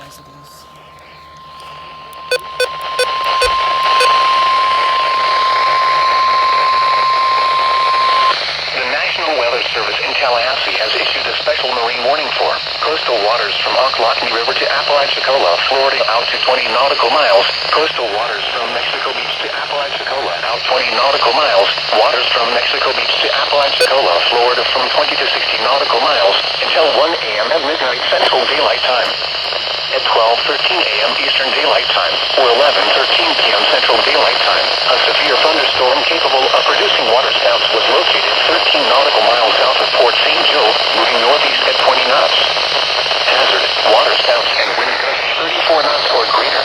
nice it is. The National Weather Service in Tallahassee has issued a special marine warning for coastal waters from Ocklawaha River to Apalachicola, Florida out to 20 nautical miles, coastal waters from Mexico Beach to Apalachicola out 20 nautical miles, waters from Mexico Beach to Apalachicola, Florida from 20 to 60 nautical miles, until 1 a.m. at midnight Central Daylight Time. At 12:13 a.m. Eastern Daylight Time, or 11:13 p.m. Central Daylight Time, a severe thunderstorm capable of producing waterspouts was located 13 nautical miles south of Port St. Joe, moving northeast at 20 knots. Hazard, waterspouts and wind gusts 34 knots or greater.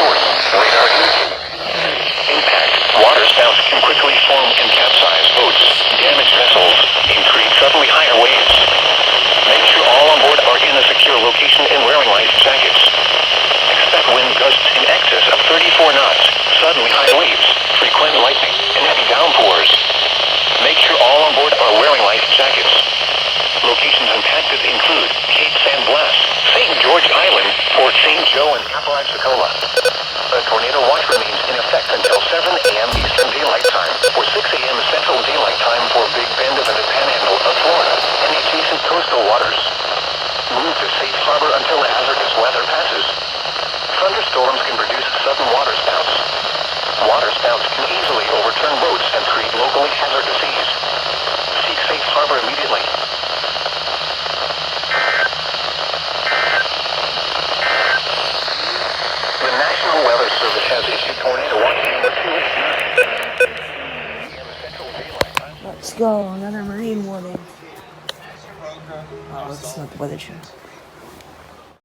Source, radar indicated. Impact, waterspouts can quickly form and capsize boats, damage vessels, and create suddenly higher waves. Make sure all on board are in a secure location and wearing life jackets. Expect wind gusts in excess of 34 knots, suddenly high waves, frequent lightning, and heavy downpours. Make sure all on board are wearing life jackets. Locations impacted include Cape San Blas, St. George Island, Port St. Joe, and Apalachicola. A tornado watch remains in effect until 7 a.m. Eastern Daylight Time, or 6 a.m. Central Daylight Time for Big Bend and the Panhandle of Florida, and adjacent coastal waters. Move to safe harbor until hazardous weather passes. Thunderstorms can produce sudden waterspouts. Waterspouts can easily overturn boats and create locally hazardous seas. Seek safe harbor immediately. The National Weather Service has issued tornado watch number 2. Let's go, another marine warning. Oh, it's not the weather channel.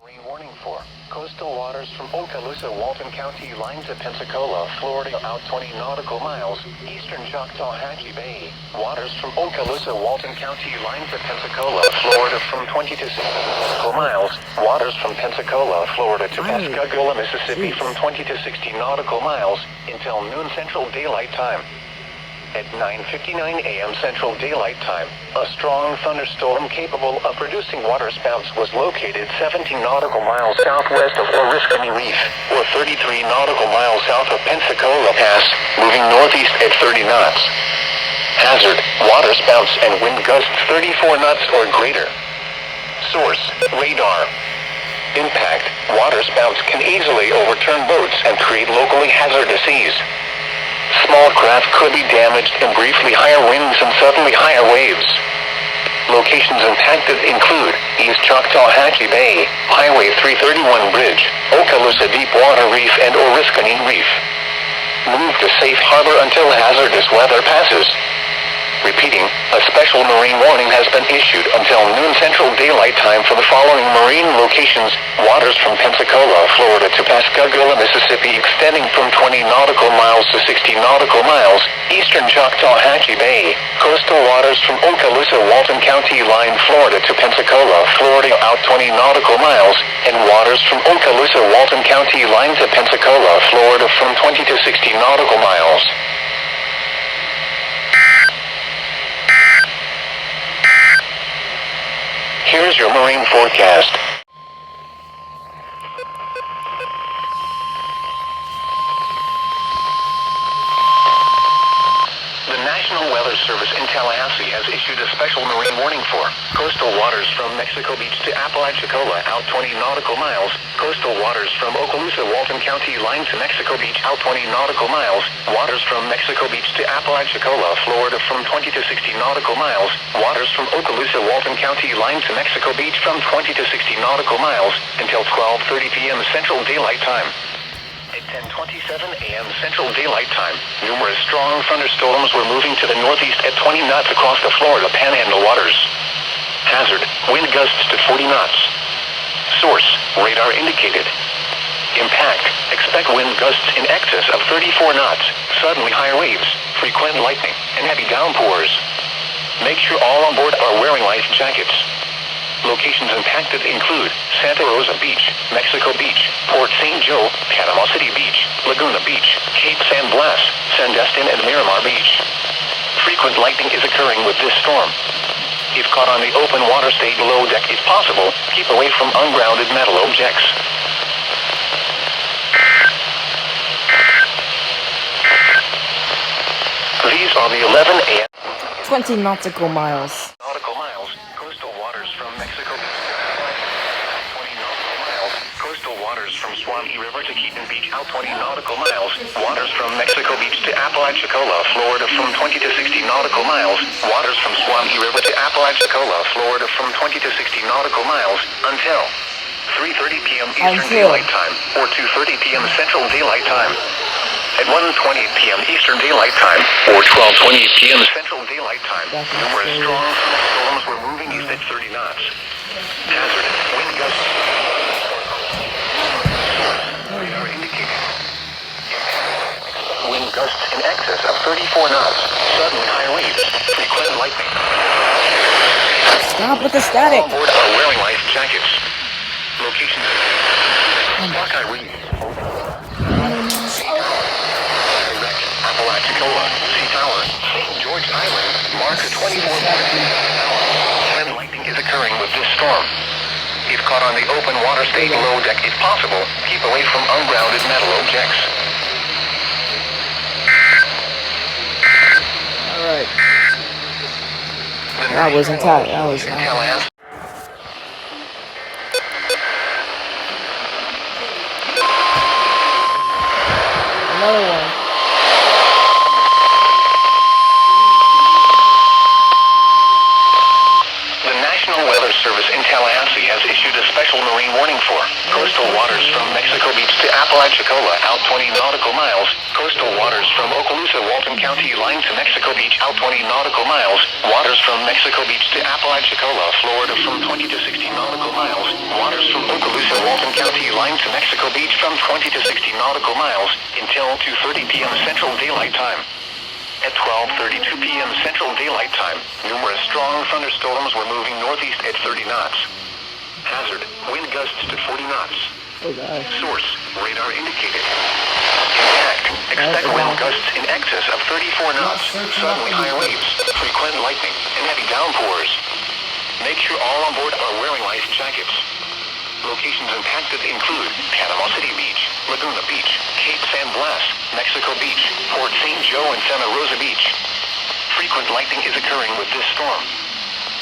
Marine warning for coastal waters from Okaloosa, Walton County, line to Pensacola, Florida, out 20 nautical miles, eastern Choctawhatchee Bay. Waters from Okaloosa, Walton County, line to Pensacola, Florida, from 20 to 60 nautical miles. Waters from Pensacola, Florida, to Pascagoula, Mississippi, from 20 to 60 nautical miles until noon Central Daylight Time. At 9:59 a.m. Central Daylight Time, a strong thunderstorm capable of producing waterspouts was located 17 nautical miles southwest of Oriskany Reef, or 33 nautical miles south of Pensacola Pass, moving northeast at 30 knots. Hazard, waterspouts and wind gusts 34 knots or greater. Source, radar. Impact, waterspouts can easily overturn boats and create locally hazardous seas. Small craft could be damaged in briefly higher winds and suddenly higher waves. Locations impacted include East Choctawhatchee Bay, Highway 331 Bridge, Okaloosa Deepwater Reef, and Oriskany Reef. Move to safe harbor until hazardous weather passes. Repeating, a special marine warning has been issued until noon Central Daylight Time for the following marine locations: waters from Pensacola, Florida to Pascagoula, Mississippi, extending from 20 nautical miles to 60 nautical miles, eastern Choctawhatchee Bay, coastal waters from Okaloosa, Walton County line, Florida to Pensacola, Florida, out 20 nautical miles, and waters from Okaloosa, Walton County line to Pensacola, Florida, from 20 to 60 nautical miles. Here's your marine forecast. The National Weather Service in Tallahassee has issued a special marine warning for coastal waters from Mexico Beach to Apalachicola, out 20 nautical miles, coastal waters from Okaloosa, Walton County line to Mexico Beach, out 20 nautical miles, waters from Mexico Beach to Apalachicola, Florida, from 20 to 60 nautical miles, waters from Okaloosa, Walton County line to Mexico Beach, from 20 to 60 nautical miles, until 12:30 p.m. Central Daylight Time. At 10:27 a.m. Central Daylight Time, numerous strong thunderstorms were moving to the northeast at 20 knots across the Florida Panhandle waters. Hazard, wind gusts to 40 knots. Source, radar indicated. Impact, expect wind gusts in excess of 34 knots, suddenly higher waves, frequent lightning, and heavy downpours. Make sure all on board are wearing life jackets. Locations impacted include Santa Rosa Beach, Mexico Beach, Port St. Joe, Panama City Beach, Laguna Beach, Cape San Blas, Sandestin, and Miramar Beach. Frequent lightning is occurring with this storm. If caught on the open water state below deck if possible, keep away from ungrounded metal objects. These are the 11 a.m. 20 nautical miles. nautical miles, coastal waters from Mexico Beach to 20 nautical miles, coastal waters from Swanee River to Keaton Beach out 20 nautical miles, waters from Mexico Beach to Apalachicola, Florida from 20 to 60 nautical miles, waters from Swanee River to Apalachicola, Florida from 20 to 60 nautical miles, until 3:30 p.m. Eastern Daylight Time, or 2:30 p.m. Central Daylight Time. At 1:20 p.m. Eastern Daylight Time, or 12:20 p.m. Central Daylight Time, numerous strong storms were moving east at 30 knots. Hazard, wind gusts. Radar indicated. Wind gusts in excess of 34 knots. Sudden high waves. Frequent lightning. Stop with the static. All aboard are wearing life jackets. Locations. Buckeye Reef. Apalachicola, Sea Tower, St. George Island, mark a 24 When lightning is occurring with this storm. If caught on the open water state below deck if possible, keep away from ungrounded metal objects. Alright. That was intact. That was another one. The National Weather Service in Tallahassee has issued a special marine warning for coastal waters from Mexico Beach to Apalachicola out 20 nautical miles, coastal waters from Okaloosa, Walton County line to Mexico Beach out 20 nautical miles, waters from Mexico Beach to Apalachicola, Florida from 20 to 60 nautical miles, waters from Okaloosa, Walton County line to Mexico Beach from 20 to 60 nautical miles until 2:30 p.m. Central Daylight Time. At 12:32 p.m. Central Daylight Time, numerous strong thunderstorms were moving northeast at 30 knots. Hazard, wind gusts to 40 knots. Oh god. Source, radar indicated. Impact, expect wind gusts in excess of 34 knots, suddenly high waves, frequent lightning, and heavy downpours. Make sure all on board are wearing life jackets. Locations impacted include Panama City Beach, Laguna Beach, Cape San Blas, Mexico Beach, Port St. Joe, and Santa Rosa Beach. Frequent lightning is occurring with this storm.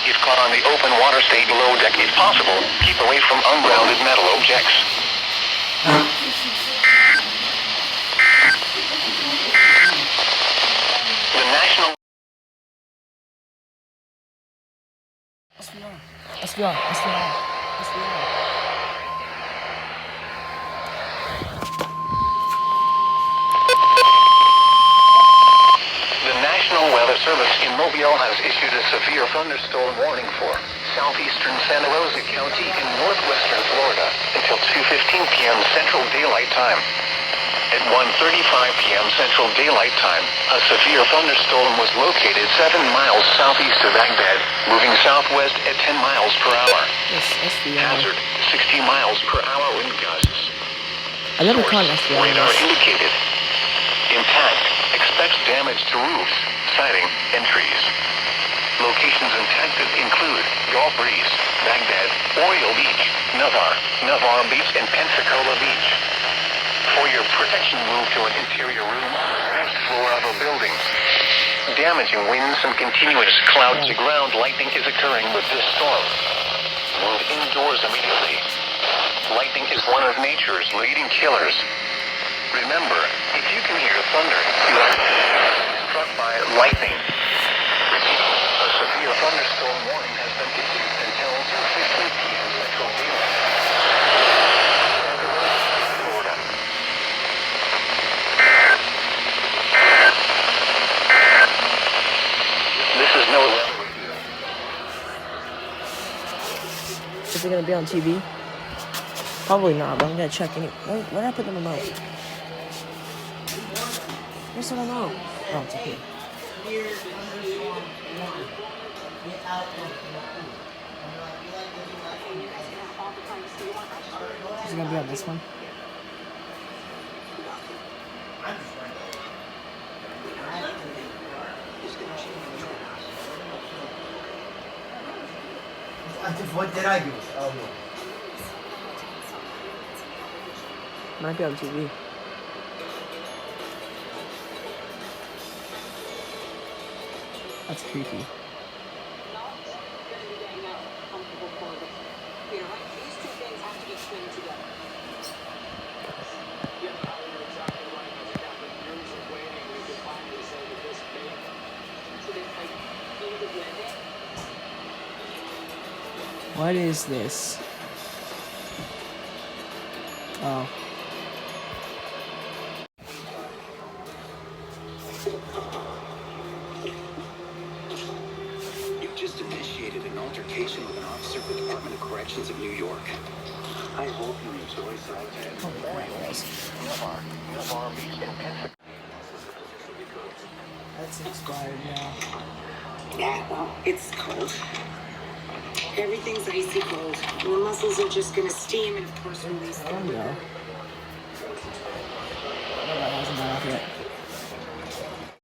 If caught on the open water state below deck if possible, keep away from ungrounded metal objects. The National SVR. The National Weather Service in Mobile has issued a severe thunderstorm warning for southeastern Santa Rosa County in northwestern Florida until 2:15 p.m. Central Daylight Time. At 1:35 p.m. Central Daylight Time, a severe thunderstorm was located 7 miles southeast of Baghdad, moving southwest at 10 miles per hour. Hazard, 60 miles per hour wind gusts. I never caught an SVR. Radar indicated. Impact, expects damage to roofs, siding, and trees. Locations impacted include Gulf Breeze, Baghdad, Oriole Beach, Navarre Beach, and Pensacola Beach. For your protection, move to an interior room, first floor of a building. Damaging winds and continuous cloud to ground lightning is occurring with this storm. Move indoors immediately. Lightning is one of nature's leading killers. Remember, if you can hear thunder, you are struck by lightning. A severe thunderstorm warning has been issued until 2:15 p.m. Central Daylight. Florida. This is no weather review. Is it gonna be on TV? Probably not, but I'm gonna check anyway. Where did I put the remote? Where's the remote? Oh, it's up here. Is it gonna be on this one? What did I do? Oh, no. Might be on TV. That's creepy. What is this? Oh. You just initiated an altercation with an officer of the Department of Corrections of New York. I hope you enjoy Saturday. Oh, there it was. That's expired now. Yeah, well, it's cold. Everything's icy cold. And the muscles are just gonna steam and of course release Oh their no. liquor.